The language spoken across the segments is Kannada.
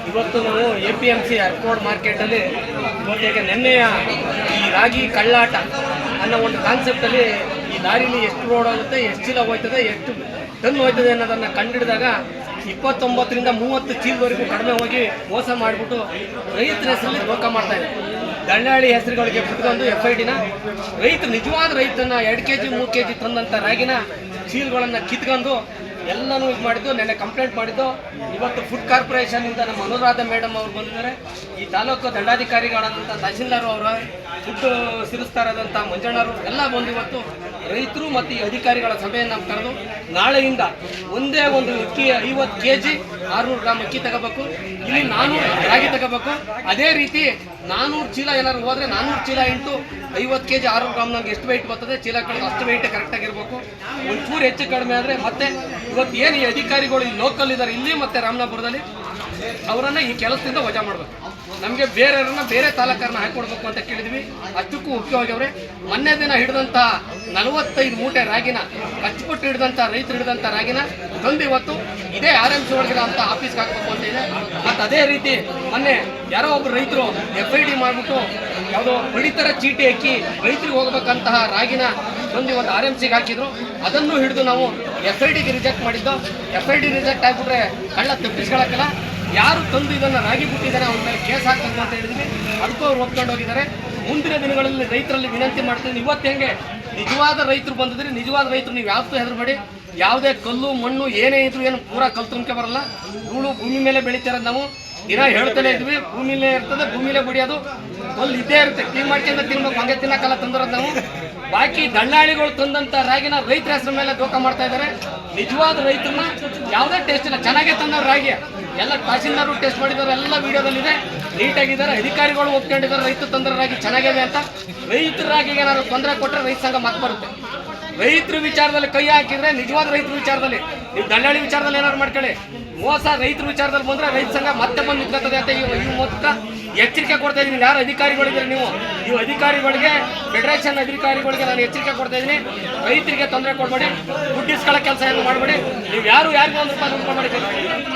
ಇವತ್ತು ನಾವು APMC ಅರ್ಕೋಡ್ ಮಾರ್ಕೆಟಲ್ಲಿ ಇವತ್ತಿಗೆ ನಿನ್ನೆಯ ಈ ರಾಗಿ ಕಳ್ಳಾಟ ಅನ್ನೋ ಒಂದು ಕಾನ್ಸೆಪ್ಟಲ್ಲಿ ಈ ದಾರಿಲಿ ಎಷ್ಟು ರೋಡ್ ಆಗುತ್ತೆ, ಎಷ್ಟು ಚೀಲ ಹೋಯ್ತದೆ, ಎಷ್ಟು ಟನ್ ಹೋಯ್ತದೆ ಅನ್ನೋದನ್ನು ಕಂಡುಹಿಡಿದಾಗ 29ರಿಂದ 30 ಚೀಲದವರೆಗೂ ಕಡಿಮೆ ಹೋಗಿ ಮೋಸ ಮಾಡಿಬಿಟ್ಟು ರೈತರ ಹೆಸರಲ್ಲಿ ರೋಕ ಮಾಡ್ತಾ ಇದೆ. ದಳ್ಳಾಳಿ ಹೆಸರುಗಳಿಗೆ ಬಿಟ್ಕೊಂಡು FIDನ ರೈತರು ನಿಜವಾದ ರೈತನ 2 kg 3 kg ತಂದಂಥ ರಾಗಿನ ಚೀಲಗಳನ್ನು ಕಿತ್ಕೊಂಡು ಎಲ್ಲನೂ ಇದು ಮಾಡಿದ್ದು. ನೆನ್ನೆ ಕಂಪ್ಲೇಂಟ್ ಮಾಡಿದ್ದು. ಇವತ್ತು ಫುಡ್ ಕಾರ್ಪೊರೇಷನ್ನಿಂದ ನಮ್ಮ ಅನುರಾಧ ಮೇಡಮ್ ಅವರು ಬಂದಿದ್ದಾರೆ. ಈ ತಾಲೂಕು ದಂಡಾಧಿಕಾರಿಗಳಾದಂಥ ತಹಸೀಲ್ದಾರ್ ಅವರ ಫುಡ್ ಸಿರಿಸ್ತಾರದಂಥ ಮಂಜಣ್ಣವರು ಎಲ್ಲ ಬಂದು ಇವತ್ತು ರೈತರು ಮತ್ತು ಈ ಅಧಿಕಾರಿಗಳ ಸಭೆಯನ್ನು ಕರೆದು ನಾಳೆಯಿಂದ ಒಂದೇ ಒಂದು ಅಕ್ಕಿ 50 kg 600 ಗ್ರಾಮ್ ಅಕ್ಕಿ ತಗೋಬೇಕು, ಇಲ್ಲಿ 400 ರಾಗಿ ತಗೋಬೇಕು. ಅದೇ ರೀತಿ 400 ಚೀಲ ಏನಾದ್ರು ಹೋದರೆ 400 ಚೀಲ ಇಂಟು 50 kg 600 ಗ್ರಾಮ್ ನಂಗೆ ಎಷ್ಟು ವೆಯ್ಟ್ ಬರ್ತದೆ ಚೀಲ ಕಳೆದು ಅಷ್ಟು ವೆಯ್ಟ್ ಕರೆಕ್ಟಾಗಿರ್ಬೇಕು. ಒಂಚೂರು ಹೆಚ್ಚು ಕಡಿಮೆ ಆದರೆ ಮತ್ತೆ ಇವತ್ತು ಏನು ಈ ಅಧಿಕಾರಿಗಳು ಈ ಲೋಕಲ್ ಇದ್ದಾರೆ ಇಲ್ಲಿ ಮತ್ತು ರಾಮನಾಪುರದಲ್ಲಿ ಅವರನ್ನು ಈ ಕೆಲಸದಿಂದ ವಜಾ ಮಾಡಬೇಕು. ನಮಗೆ ಬೇರೆಯವ್ರನ್ನ ಬೇರೆ ತಾಲೂಕರನ್ನ ಹಾಕಿಕೊಡ್ಬೇಕು ಅಂತ ಕೇಳಿದ್ವಿ. ಅಷ್ಟಕ್ಕೂ ಮುಖ್ಯವಾಗಿವ್ರೆ ಮೊನ್ನೆ ದಿನ ಹಿಡಿದಂಥ 45 ಮೂಟೆ ರಾಗಿನ ಕಚ್ಚಿಬಿಟ್ಟು ಹಿಡಿದಂಥ ರೈತರು ಹಿಡಿದಂಥ ರಾಗಿನ ತಂದು ಇವತ್ತು ಇದೇ RMC ಒಳಗಿರೋ ಅಂತ ಆಫೀಸ್ಗೆ ಹಾಕಬೇಕು ಅಂತ ಇದೆ. ಮತ್ತು ಅದೇ ರೀತಿ ಮೊನ್ನೆ ಯಾರೋ ಒಬ್ಬರು ರೈತರು FID ಮಾಡಿಬಿಟ್ಟು ಯಾವುದೋ ಪಡಿತರ ಚೀಟಿ ಹಾಕಿ ರೈತರಿಗೆ ಹೋಗ್ಬೇಕಂತಹ ರಾಗಿನ ತಂದು ಇವತ್ತು RMCಗೆ ಹಾಕಿದ್ರು. ಅದನ್ನು ಹಿಡಿದು ನಾವು FIDಗೆ ರಿಜೆಕ್ಟ್ ಮಾಡಿದ್ದು. FID ರಿಜೆಕ್ಟ್ ಆಗಿಬಿಟ್ರೆ ಕಳ್ಳ ತಪ್ಪಿಸ್ಕೊಳ್ಳೋಕ್ಕಲ್ಲ. ಯಾರು ತಂದು ಇದನ್ನು ರಾಗಿ ಬಿಟ್ಟಿದ್ದಾರೆ ಅವ್ರ ಮೇಲೆ ಕೇಸ್ ಹಾಕಬೇಕು ಅಂತ ಹೇಳಿದ್ವಿ. ಅದಕ್ಕೂ ಅವ್ರು ಒಪ್ಕೊಂಡು ಹೋಗಿದ್ದಾರೆ. ಮುಂದಿನ ದಿನಗಳಲ್ಲಿ ರೈತರಲ್ಲಿ ವಿನಂತಿ ಮಾಡ್ತೀನಿ. ಇವತ್ತು ಹೆಂಗೆ ನಿಜವಾದ ರೈತರು ಬಂದಿದ್ರೆ ನಿಜವಾದ ರೈತರು ನೀವು ಯಾವತ್ತೂ ಹೆದರಬೇಡಿ. ಯಾವುದೇ ಕಲ್ಲು ಮಣ್ಣು ಏನೇ ಇದ್ರು ಏನು ಪೂರಾ ಕಲ್ಲು ತುಂಬಿಕೆ ಬರಲ್ಲ. ಧೂಳು ಭೂಮಿ ಮೇಲೆ ಬೆಳೀತಿರೋದು ನಾವು ದಿನ ಹೇಳ್ತಾನೆ ಇದ್ವಿ. ಭೂಮಿಲೇ ಇರ್ತದೆ, ಭೂಮಿಲೇ ಬಡಿಯೋದು, ಕಲ್ಲು ಇದ್ದೇ ಇರುತ್ತೆ. ಕ್ಲೀನ್ ಮಾಡ್ಕೊಂಡು ತಿನ್ಬೇಕು, ಹಂಗೆ ತಿನ್ನಕ್ಕಲ್ಲ ತಂದಿರೋದು ನಾವು. ಬಾಕಿ ದಳ್ಳಾಳಿಗಳು ತಂದಂಥ ರಾಗಿನ ರೈತರ ಹೆಸರ ಮೇಲೆ ದೋಖ ಮಾಡ್ತಾ ಇದ್ದಾರೆ. ನಿಜವಾದ ರೈತರನ್ನ ಯಾವುದೇ ಟೇಸ್ಟ್ ಇಲ್ಲ. ಚೆನ್ನಾಗೇ ತಂದವ್ರು ರಾಗಿ ಎಲ್ಲ ತಹಸೀಲ್ದಾರು ಟೆಸ್ಟ್ ಮಾಡಿದ್ದಾರೆ, ಎಲ್ಲ ವಿಡಿಯೋದಲ್ಲಿದೆ, ನೀಟಾಗಿದ್ದಾರೆ. ಅಧಿಕಾರಿಗಳು ಒಪ್ಕೊಂಡಿದ್ದಾರೆ ರೈತರು ತಂದ್ರ ರಾಗಿ ಚೆನ್ನಾಗಿದೆ ಅಂತ. ರೈತರ ರಾಗಿಗೆ ಏನಾದ್ರು ತೊಂದರೆ ಕೊಟ್ಟರೆ ರೈತ ಸಂಘ ಮತ್ತೆ ಬರುತ್ತೆ. ರೈತರ ವಿಚಾರದಲ್ಲಿ ಕೈ ಹಾಕಿದ್ರೆ ನಿಜವಾದ ರೈತರ ವಿಚಾರದಲ್ಲಿ ನೀವು ದಳ್ಳಾಳಿ ವಿಚಾರದಲ್ಲಿ ಏನಾದ್ರು ಮಾಡ್ಕೊಳ್ಳಿ. ಮೋಸ ರೈತರ ವಿಚಾರದಲ್ಲಿ ಬಂದರೆ ರೈತ ಸಂಘ ಮತ್ತೆ ಬಂದು ನಿಂತ್ಕೊಳ್ತದೆ ಅಂತ ಈ ಮೂಲಕ ಎಚ್ಚರಿಕೆ ಕೊಡ್ತಾ ಇದ್ದೀನಿ. ಯಾರು ಅಧಿಕಾರಿಗಳಿದ್ರೆ ನೀವು ಅಧಿಕಾರಿಗಳಿಗೆ, ಫೆಡರೇಷನ್ ಅಧಿಕಾರಿಗಳಿಗೆ ನಾನು ಎಚ್ಚರಿಕೆ ಕೊಡ್ತಾ ಇದ್ದೀನಿ. ರೈತರಿಗೆ ತೊಂದರೆ ಕೊಡಬೇಡಿ, ದುಡ್ಡಿಸ್ಕೊಳ್ಳೋ ಕೆಲಸ ಏನು ಮಾಡಬೇಡಿ. ನೀವು ಯಾರಿಗೂ ₹1 ಉಳ್ಕೊಬೇಡಿ.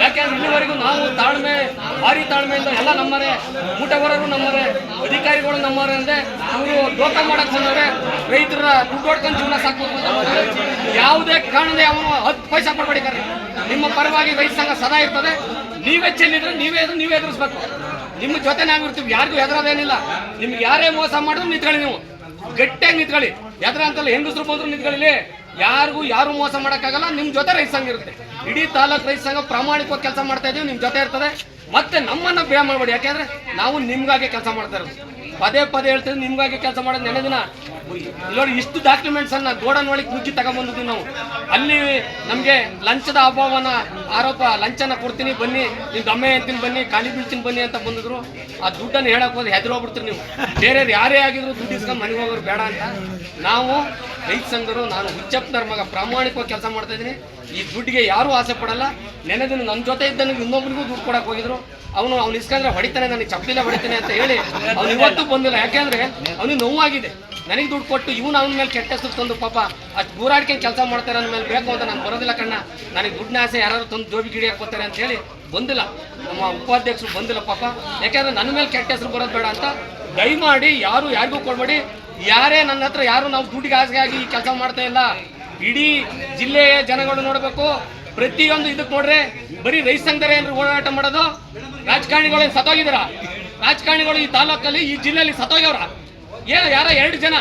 ಯಾಕೆಂದ್ರೆ ಇಲ್ಲಿವರೆಗೂ ನಾವು ತಾಳ್ಮೆ, ಭಾರಿ ತಾಳ್ಮೆಯಿಂದ ಎಲ್ಲ ನಮ್ಮರೆ, ಊಟಗಾರರು ನಮ್ಮರೆ, ಅಧಿಕಾರಿಗಳು ನಮ್ಮರೆ ಅಂದರೆ ಅವರು ದೋಖ ಮಾಡಕ್ಕೆ ಬಂದವ್ರೆ. ರೈತರ ದುಡ್ಡು ಹೊಡ್ಕೊಂಡು ಜೀವನ ಸಾಕ್ಬೇಕು ಅಂತ ಯಾವುದೇ ಕಾರಣದೇ ಅವನು 10 ಪೈಸೆ ಕೊಡ್ಬೇಡಿದ್ದಾರೆ. ನಿಮ್ಮ ಪರವಾಗಿ ರೈತ ಸಂಘ ಸದಾ ಇರ್ತದೆ. ನೀವೇ ಚೆಲ್ಲಿದ್ರೆ ನೀವೇ ಎದುರಿಸ್ಬೇಕು. ನಿಮ್ಮ ಜೊತೆ ನಾವಿರ್ತೀವಿ, ಯಾರಿಗೂ ಹೆದರೋದೇನಿಲ್ಲ. ನಿಮ್ಗೆ ಯಾರೇ ಮೋಸ ಮಾಡಿದ್ರು ನಿಂತ್ಕೊಳ್ಳಿ, ನೀವು ಗಟ್ಟಿಯಾಗಿ ನಿಂತ್ಕೊಳ್ಳಿ. ಎದ್ರ ಅಂತಲ್ಲ, ಹೆಂಗಸರು ಬಂದ್ರು ನಿಂತ್ಕೊಳ್ಳಿ. ಯಾರು ಮೋಸ ಮಾಡೋಕ್ಕಾಗಲ್ಲ. ನಿಮ್ಮ ಜೊತೆ ರೈತ ಸಂಘ ಇರುತ್ತೆ. ಇಡೀ ತಾಲೂಕು ರೈತ ಸಂಘ ಪ್ರಾಮಾಣಿಕವಾಗಿ ಕೆಲಸ ಮಾಡ್ತಾ ಇದೀವಿ, ನಿಮ್ಮ ಜೊತೆ ಇರ್ತದೆ. ಮತ್ತೆ ನಮ್ಮನ್ನ ಭಯ ಮಾಡಬೇಡಿ. ಯಾಕೆಂದ್ರೆ ನಾವು ನಿಮ್ಗಾಗಿ ಕೆಲಸ ಮಾಡ್ತಾ ಇರೋದು. ಪದೇ ಹೇಳ್ತೀವಿ, ನಿಮ್ಗಾಗಿ ಕೆಲಸ ಮಾಡೋದು. ನೆನೆ ದಿನ ನೋಡಿ ಇಷ್ಟು ಡಾಕ್ಯುಮೆಂಟ್ಸ್ ಅನ್ನ ಗೋಡನ್ ಒಳಗೆ ಮುಚ್ಚಿ ತಗೊಂಡ್ಬಂದಿದ್ವಿ ನಾವು. ಅಲ್ಲಿ ನಮಗೆ ಲಂಚದ ಅಭಾವನ ಆರೋಪ, ಲಂಚನ ಕೊಡ್ತೀನಿ ಬನ್ನಿ, ನೀವು ದಮ್ಮೆ ಅಂತೀನಿ ಬನ್ನಿ, ಖಾಲಿ ಬೀಳ್ತೀನಿ ಬನ್ನಿ ಅಂತ ಬಂದಿದ್ರು. ಆ ದುಡ್ಡನ್ನು ಹೇಳಕ್ ಹೋದ್ರೆ ಹೆದರೋಗ್ಬಿಡ್ತೀರಿ ನೀವು. ಬೇರೆಯವ್ರು ಯಾರೇ ಆಗಿದ್ರು ದುಡ್ಡು ಇಸ್ಕೊಂಡು ಮನೆಗೆ ಹೋಗೋರು ಬೇಡ ಅಂತ. ನಾವು ರೈತ ಸಂಘರು, ನಾನು ಹುಚ್ಚಪ್ಪನವ್ರ ಮಗ, ಪ್ರಾಮಾಣಿಕವಾಗಿ ಕೆಲಸ ಮಾಡ್ತಾ ಇದ್ದೀನಿ. ಈ ದುಡ್ಡಿಗೆ ಯಾರೂ ಆಸೆ ಪಡಲ್ಲ. ನೆನೆ ದಿನ ನನ್ನ ಜೊತೆ ಇದ್ದನಿಗೆ ಇನ್ನೊಬ್ಬರಿಗೂ ದುಡ್ಡು ಕೊಡಕ್ಕೆ ಹೋಗಿದ್ರು. ಅವ್ನು ಇಸ್ಕೊಂಡ್ರೆ ಹೊಡಿತಾನೆ, ನನಗೆ ಚಪ್ಪಲಿಲ್ಲ ಹೊಡಿತಾನೆ ಅಂತ ಹೇಳಿ ಅವ್ನು ಇವತ್ತು ಬಂದಿಲ್ಲ. ಯಾಕೆಂದ್ರೆ ಅವನಿಗೆ ನೋವಾಗಿದೆ. ನನಗೆ ದುಡ್ಡು ಕೊಟ್ಟು ಇವನು ಅವನ ಮೇಲೆ ಕೆಟ್ಟ ಹೆಸರು ತಂದು ಪಾಪ ಅಷ್ಟು ದೂರಾಡ್ಕೊಂಡು ಕೆಲಸ ಮಾಡ್ತಾರೆ. ನನ್ನ ಮೇಲೆ ಬೇಕು ಅಂತ ನಾನು ಬರೋದಿಲ್ಲ ಕಣ್ಣ, ನನಗೆ ದುಡ್ಡಿನ ಆಸೆ ಯಾರು ತಂದು ಜೋಬಿ ಗಿಡಿ ಹಾಕ್ಕೋತಾರೆ ಅಂತ ಹೇಳಿ ಬಂದಿಲ್ಲ. ನಮ್ಮ ಉಪಾಧ್ಯಕ್ಷರು ಬಂದಿಲ್ಲ ಪಾಪ. ಯಾಕೆಂದ್ರೆ ನನ್ನ ಮೇಲೆ ಕೆಟ್ಟ ಹೆಸರು ಬರೋದು ಬೇಡ ಅಂತ. ದಯಮಾಡಿ ಯಾರಿಗೂ ಕೊಡಬೇಡಿ. ಯಾರೇ ನನ್ನ ಹತ್ರ ಯಾರು ನಾವು ದುಡ್ಡಿಗೆ ಆಸೆಯಾಗಿ ಈ ಕೆಲಸ ಮಾಡ್ತಾ ಇಲ್ಲ. ಇಡೀ ಜಿಲ್ಲೆಯ ಜನಗಳು ನೋಡಬೇಕು. ಪ್ರತಿಯೊಂದು ಇದಕ್ಕೆ ನೋಡ್ರೆ ಬರೀ ರೈತ ಸಂಘದರೇ ಏನಾದ್ರು ಓಡಾಟ ಮಾಡೋದು. ರಾಜಕಾರಣಿಗಳು ಸತ್ತೋಗಿದಾರ. ರಾಜಕಾರಣಿಗಳು ಈ ತಾಲೂಕಲ್ಲಿ, ಈ ಜಿಲ್ಲೆಯಲ್ಲಿ ಸತ್ತೋಗ್ಯವ್ರ. ಯಾರೋ 2 ಜನ,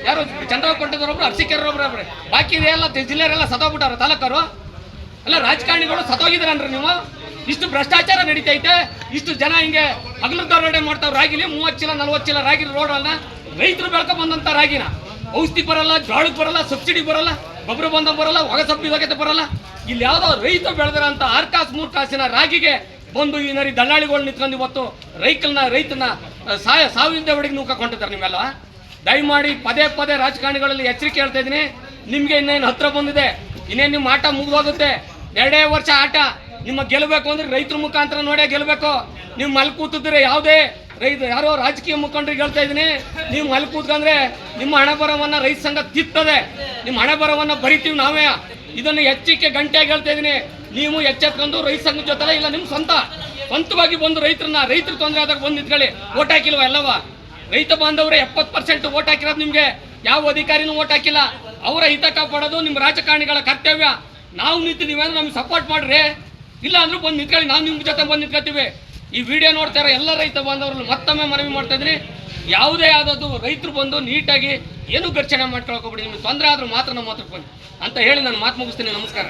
ಯಾರು ಚಂದ್ರರಾವ್ ಕೊಟ್ಟಿದ್ದರೊಬ್ರು, ಅರ್ಸಿಕೆರೊಬ್ರು, ಬಾಕಿ ಎಲ್ಲ ಜಿಲ್ಲೆಯವರೆಲ್ಲ ಸತ್ತೋಗ್ಬಿಟ್ಟಾರ. ತಾಲೂಕರು ಎಲ್ಲ ರಾಜಕಾರಣಿಗಳು ಸತ್ತೋಗಿದಾರನ್ರಿ ನೀವು. ಇಷ್ಟು ಭ್ರಷ್ಟಾಚಾರ ನಡೀತೈತೆ. ಇಷ್ಟು ಜನ ಹಿಂಗೆ ಹಗಲು ಧಾರಣೆ ಮಾಡ್ತಾವ್ರು. ರಾಗಿಲಿ 30 ಚೀಲ 40 ಚೀಲ ರಾಗಿ ರೋಡನ್ನ ರೈತರು ಬೆಳ್ಕೊ ಬಂದಂತ ರಾಗಿನ ಔಷಧಿ ಬರಲ್ಲ, ಜೋಳಕ್ಕೆ ಬರಲ್ಲ, ಸಬ್ಸಿಡಿ ಬರಲ್ಲ, ಗೊಬ್ಬರ ಬಂದ ಬರಲ್ಲ, ಹೊಗಸಬ್ಬಿ ಹೋಗತ್ತೆ ಬರಲ್ಲ. ಇಲ್ಲಿ ಯಾವುದೋ ರೈತ ಬೆಳೆದಿರೋಂಥ 6 ಕಾಸು 3 ಕಾಸಿನ ರಾಗಿಗೆ ಬಂದು ಈ ನರಿ ದಳ್ಳಾಳಿಗಳು ನಿಂತ್ಕೊಂಡು ಇವತ್ತು ರೈತನ ಸಾವಿಂದ ಹೊಡೆಗೆ ನೂಕೊಂಡಿದ್ದಾರೆ. ನೀವೆಲ್ಲ ದಯಮಾಡಿ ಪದೇ ರಾಜಕಾರಣಿಗಳಲ್ಲಿ ಎಚ್ಚರಿಕೆ ಹೇಳ್ತಾ ಇದ್ದೀನಿ. ನಿಮಗೆ ಇನ್ನೇನು ಹತ್ರ ಬಂದಿದೆ, ಇನ್ನೇನು ನಿಮ್ಮ ಆಟ ಮುಗಿದೋಗುತ್ತೆ. 2 ವರ್ಷ ಆಟ. ನಿಮ್ಮ ಗೆಲ್ಲಬೇಕು ಅಂದ್ರೆ ರೈತರ ಮುಖಾಂತರ ನೋಡೇ ಗೆಲ್ಲಬೇಕು. ನೀವು ಮಲ್ ಕೂತಿದ್ರೆ ಯಾವುದೇ ಯಾರೋ ರಾಜಕೀಯ ಮುಖಂಡರಿಗೆ ಹೇಳ್ತಾ ಇದ್ದೀನಿ, ನೀವು ಮಲ್ ಕೂತ್ಕೊಂಡ್ರೆ ನಿಮ್ಮ ಹಣೆಬರವನ್ನ ರೈತ ಸಂಘ ತಿತ್ತದೆ. ನಿಮ್ಮ ಹಣೆಬರವನ್ನ ಬರಿತೀವಿ ನಾವೇ. ಇದನ್ನು ಎಚ್ಚರಿಕೆ ಗಂಟೆಗೆ ಹೇಳ್ತಾ ಇದ್ದೀನಿ. ನೀವು ಎಚ್ಚೆತ್ಕೊಂಡು ರೈತ ಸಂಘದ ಜೊತೆ ಇಲ್ಲ, ನಿಮ್ಮ ಸ್ವಂತ ಸ್ವಂತವಾಗಿ ಬಂದು ರೈತರು ತೊಂದರೆ ಆದಾಗ ಬಂದು ನಿಂತ್ಕೊಳ್ಳಿ. ಓಟ್ ಹಾಕಿಲ್ವ ಎಲ್ಲವ? ರೈತ ಬಾಂಧವರೇ 70% ಓಟ್ ಹಾಕಿರೋದು ನಿಮ್ಗೆ. ಯಾವ ಅಧಿಕಾರಿನೂ ಓಟ್ ಹಾಕಿಲ್ಲ. ಅವರ ಹಿತ ಕಾಪಾಡೋದು ನಿಮ್ಮ ರಾಜಕಾರಣಿಗಳ ಕರ್ತವ್ಯ. ನಾವು ನಿಂತಿದ್ದೀವಿ ಅಂದ್ರೆ ನಮ್ಗೆ ಸಪೋರ್ಟ್ ಮಾಡ್ರಿ, ಇಲ್ಲ ಅಂದ್ರೆ ಬಂದು ನಿಂತ್ಕೊಳ್ಳಿ, ನಾವು ನಿಮ್ಮ ಜೊತೆ ಬಂದು ನಿಂತ್ಕೊತೀವಿ. ಈ ವಿಡಿಯೋ ನೋಡ್ತಾ ಇರೋ ಎಲ್ಲ ರೈತ ಬಾಂಧವರನ್ನು ಮತ್ತೊಮ್ಮೆ ಮನವಿ ಮಾಡ್ತಾ ಇದ್ದೀನಿ, ಯಾವುದೇ ಆದದ್ದು ರೈತರು ಬಂದು ನೀಟಾಗಿ ಏನು ಘರ್ಷಣೆ ಮಾಡ್ಕೊಳಕೋಗ್ಬಿಡಿ. ನಿಮ್ಗೆ ತೊಂದರೆ ಆದ್ರೂ ಮಾತ್ರ ನಮ್ಮ ಹತ್ರಕ್ಕೆ ಬನ್ನಿ ಅಂತ ಹೇಳಿ ನಾನು ಮಾತು ಮುಗಿಸ್ತೀನಿ. ನಮಸ್ಕಾರ.